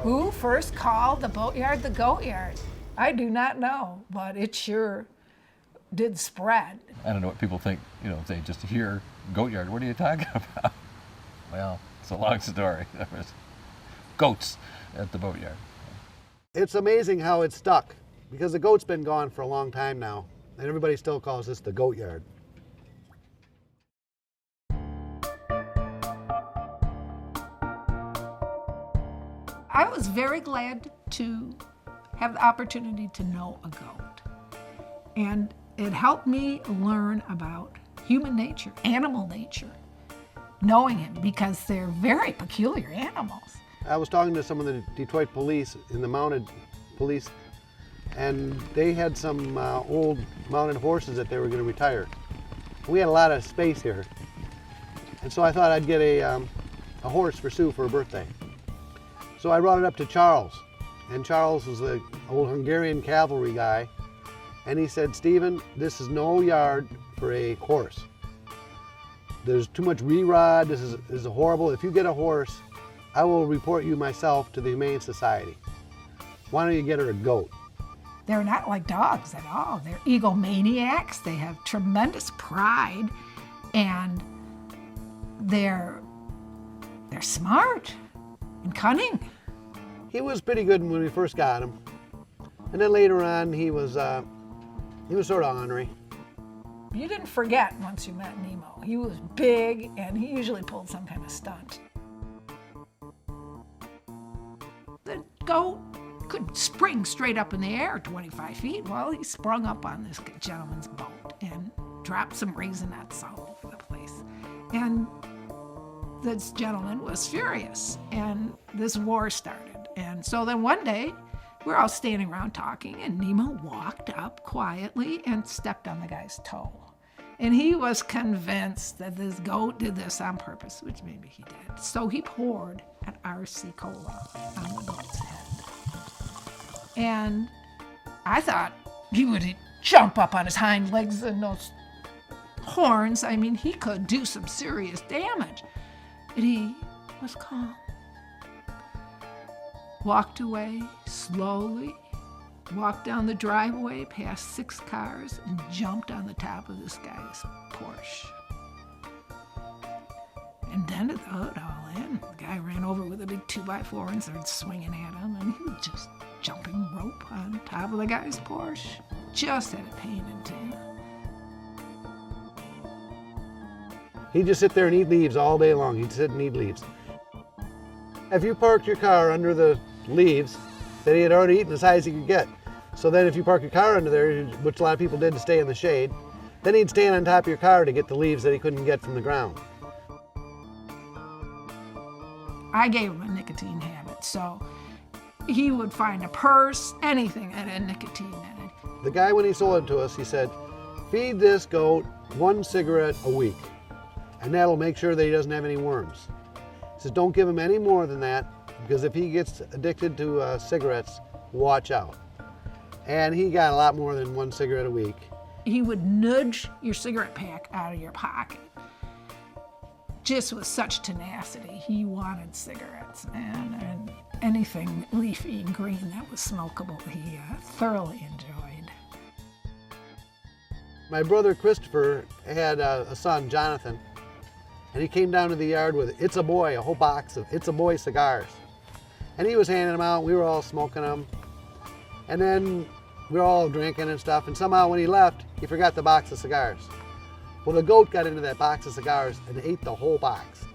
Who first called the boatyard the goat yard? I do not know, but it sure did spread. I don't know what people think, if they just hear goat yard, what are you talking about? Well, it's a long story. There was goats at the boatyard. It's amazing how it's stuck, because the goat's been gone for a long time now, and everybody still calls this the goat yard. I was very glad to have the opportunity to know a goat. And it helped me learn about human nature, animal nature, knowing it, because they're very peculiar animals. I was talking to some of the Detroit police in the mounted police, and they had some old mounted horses that they were going to retire. We had a lot of space here, and so I thought I'd get a horse for Sue for her birthday. So I brought it up to Charles, and Charles was the old Hungarian cavalry guy, and he said, "Stephen, this is no yard for a horse. There's too much re-rod, this is horrible. If you get a horse, I will report you myself to the Humane Society. Why don't you get her a goat?" They're not like dogs at all. They're egomaniacs. They have tremendous pride, and they're smart and cunning. He was pretty good when we first got him, and then later on he was sort of ornery. You didn't forget once you met Nemo. He was big, and he usually pulled some kind of stunt. The goat could spring straight up in the air 25 feet. Well, he sprung up on this gentleman's boat and dropped some raisinets all over the place. And this gentleman was furious, and this war started. And so then one day, we're all standing around talking, and Nemo walked up quietly and stepped on the guy's toe. And he was convinced that this goat did this on purpose, which maybe he did. So he poured an RC Cola on the goat's head. And I thought he would jump up on his hind legs and those horns. I mean, he could do some serious damage. But he was calm. Walked away slowly, walked down the driveway past 6 cars, and jumped on the top of this guy's Porsche. And then to throw it all in, the guy ran over with a big 2x4 and started swinging at him, and he was just jumping rope on top of the guy's Porsche. Just had a pain in ten. He'd just sit there and eat leaves all day long. He'd sit and eat leaves. If you parked your car under the leaves, then he had already eaten as high as he could get. So then if you park your car under there, which a lot of people did to stay in the shade, then he'd stand on top of your car to get the leaves that he couldn't get from the ground. I gave him a nicotine habit, so he would find a purse, anything that had nicotine in it. The guy, when he sold it to us, he said, "Feed this goat 1 cigarette a week, and that'll make sure that he doesn't have any worms." He says, "Don't give him any more than that, because if he gets addicted to cigarettes, watch out." And he got a lot more than 1 cigarette a week. He would nudge your cigarette pack out of your pocket. Just with such tenacity. He wanted cigarettes, man, and anything leafy and green that was smokable, he thoroughly enjoyed. My brother Christopher had a son, Jonathan, and he came down to the yard with It's a Boy, a whole box of It's a Boy cigars. And he was handing them out, we were all smoking them. And then we were all drinking and stuff, and somehow when he left, he forgot the box of cigars. Well, the goat got into that box of cigars and ate the whole box.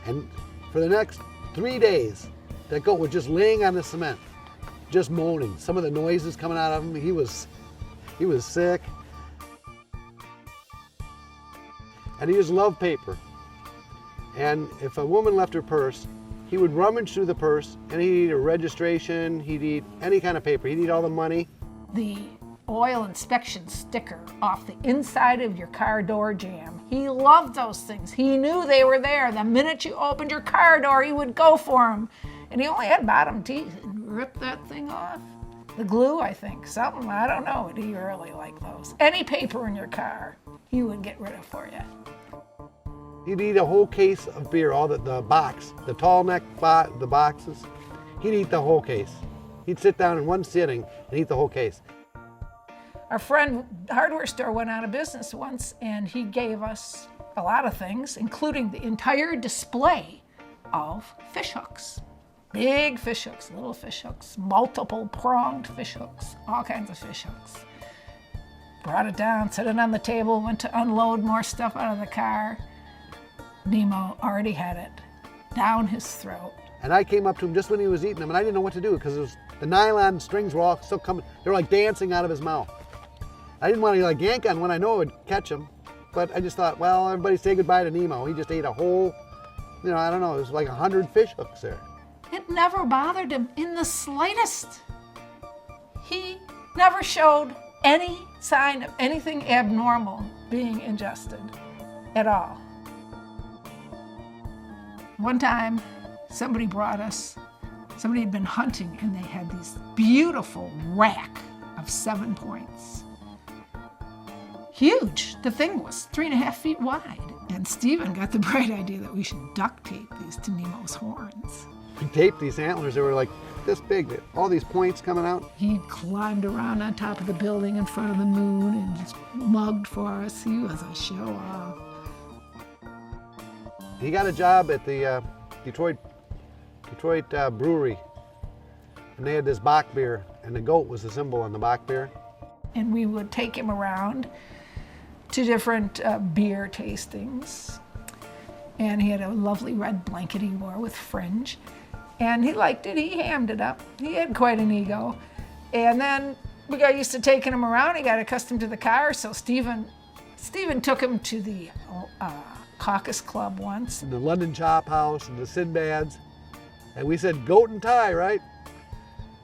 And for the next 3 days, that goat was just laying on the cement, just moaning. Some of the noises coming out of him, he was sick. And he just loved paper. And if a woman left her purse, he would rummage through the purse, and he'd eat a registration, he'd eat any kind of paper, he'd eat all the money. The oil inspection sticker off the inside of your car door jamb. He loved those things. He knew they were there. The minute you opened your car door, he would go for them. And he only had bottom teeth and ripped that thing off. The glue, I think, something, I don't know, but he really liked those. Any paper in your car, he would get rid of for you. He'd eat a whole case of beer, all the box, the tall neck, the boxes. he'd eat the whole case. He'd sit down in one sitting and eat the whole case. Our friend hardware store went out of business once, and he gave us a lot of things, including the entire display of fish hooks. Big fish hooks, little fish hooks, multiple pronged fish hooks, all kinds of fish hooks. Brought it down, set it on the table, went to unload more stuff out of the car. Nemo already had it down his throat. And I came up to him just when he was eating them, and I didn't know what to do because the nylon strings were all still coming. They were like dancing out of his mouth. I didn't want to like yank on one I know it would catch him, but I just thought, well, everybody say goodbye to Nemo. He just ate a whole, I don't know, it was like 100 fish hooks there. It never bothered him in the slightest. He never showed any sign of anything abnormal being ingested at all. One time, somebody had been hunting, and they had this beautiful rack of 7 points. Huge. The thing was 3.5 feet wide. And Stephen got the bright idea that we should duct tape these to Nemo's horns. We taped these antlers, they were like this big, all these points coming out. He climbed around on top of the building in front of the moon and just mugged for us. He was a show-off. He got a job at the Detroit brewery, and they had this Bach beer, and the goat was the symbol on the Bach beer. And we would take him around to different beer tastings. And he had a lovely red blanket he wore with fringe. And he liked it, he hammed it up. He had quite an ego. And then we got used to taking him around. He got accustomed to the car, so Stephen took him to the Caucus Club once. And the London Chop House and the Sinbads. And we said, goat and tie, right?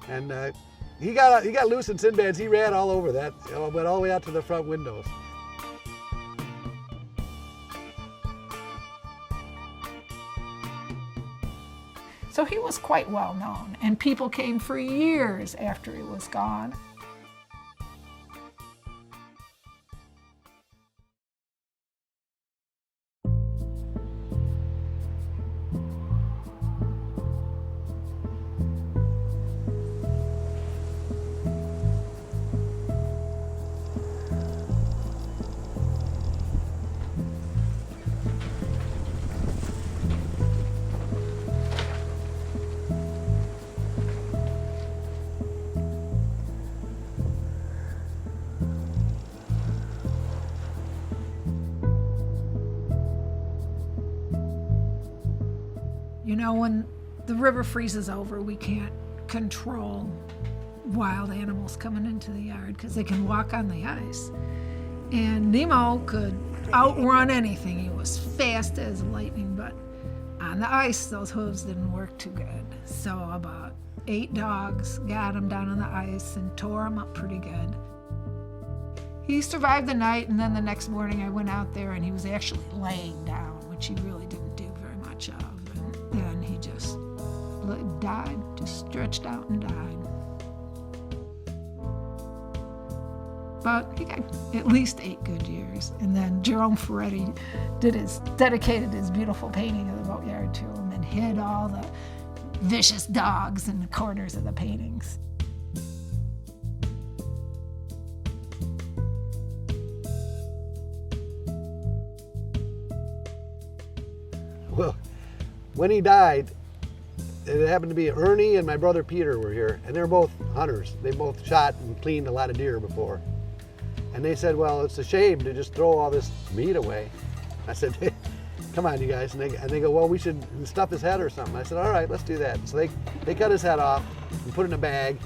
And he got loose in Sinbads. He ran all over that, went all the way out to the front windows. So he was quite well known, and people came for years after he was gone. When the river freezes over, we can't control wild animals coming into the yard because they can walk on the ice. And Nemo could outrun anything. He was fast as lightning, but on the ice, those hooves didn't work too good. So about 8 dogs got him down on the ice and tore him up pretty good. He survived the night, and then the next morning I went out there and he was actually laying down, which he really didn't do very much of. And then he just died, just stretched out and died. But he got at least 8 good years. And then Jerome Ferretti dedicated his beautiful painting of the boatyard to him and hid all the vicious dogs in the corners of the paintings. Well, when he died, it happened to be Ernie and my brother Peter were here, and they're both hunters. They both shot and cleaned a lot of deer before. And they said, well, it's a shame to just throw all this meat away. I said, hey, come on, you guys. And they go, well, we should stuff his head or something. I said, all right, let's do that. So they cut his head off and put it in a bag,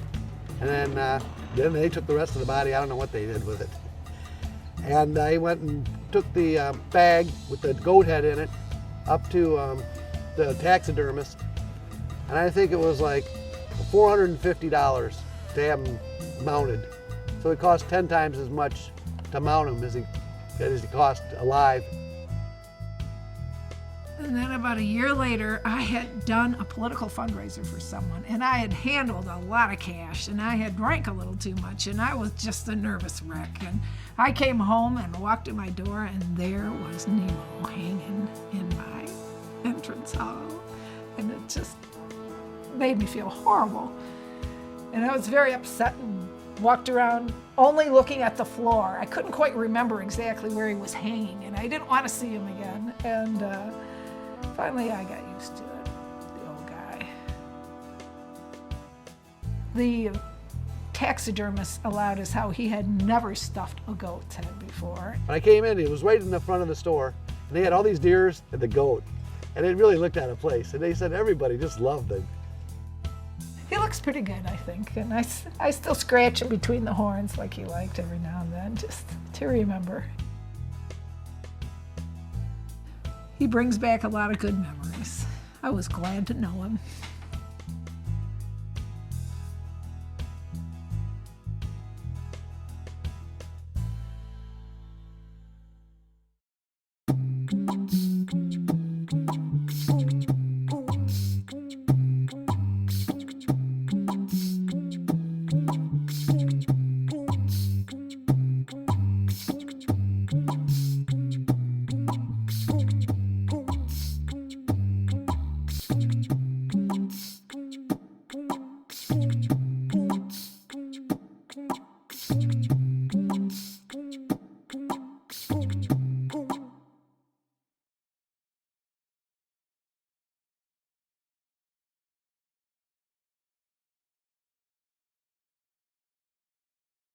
and then they took the rest of the body. I don't know what they did with it. And I went and took the bag with the goat head in it up to the taxidermist, and I think it was like $450 to have him mounted. So it cost 10 times as much to mount him as he cost alive. And then about a year later, I had done a political fundraiser for someone, and I had handled a lot of cash, and I had drank a little too much, and I was just a nervous wreck. And I came home and walked to my door, and there was Nemo hanging in my entrance hall. And it just made me feel horrible. And I was very upset and walked around only looking at the floor. I couldn't quite remember exactly where he was hanging, and I didn't want to see him again. And finally I got used to it, the old guy. The taxidermist allowed us how he had never stuffed a goat's head before. When I came in, it was right in the front of the store, and they had all these deers and the goat, and it really looked out of place. And they said everybody just loved it. He looks pretty good, I think, and I still scratch him between the horns like he liked every now and then, just to remember. He brings back a lot of good memories. I was glad to know him.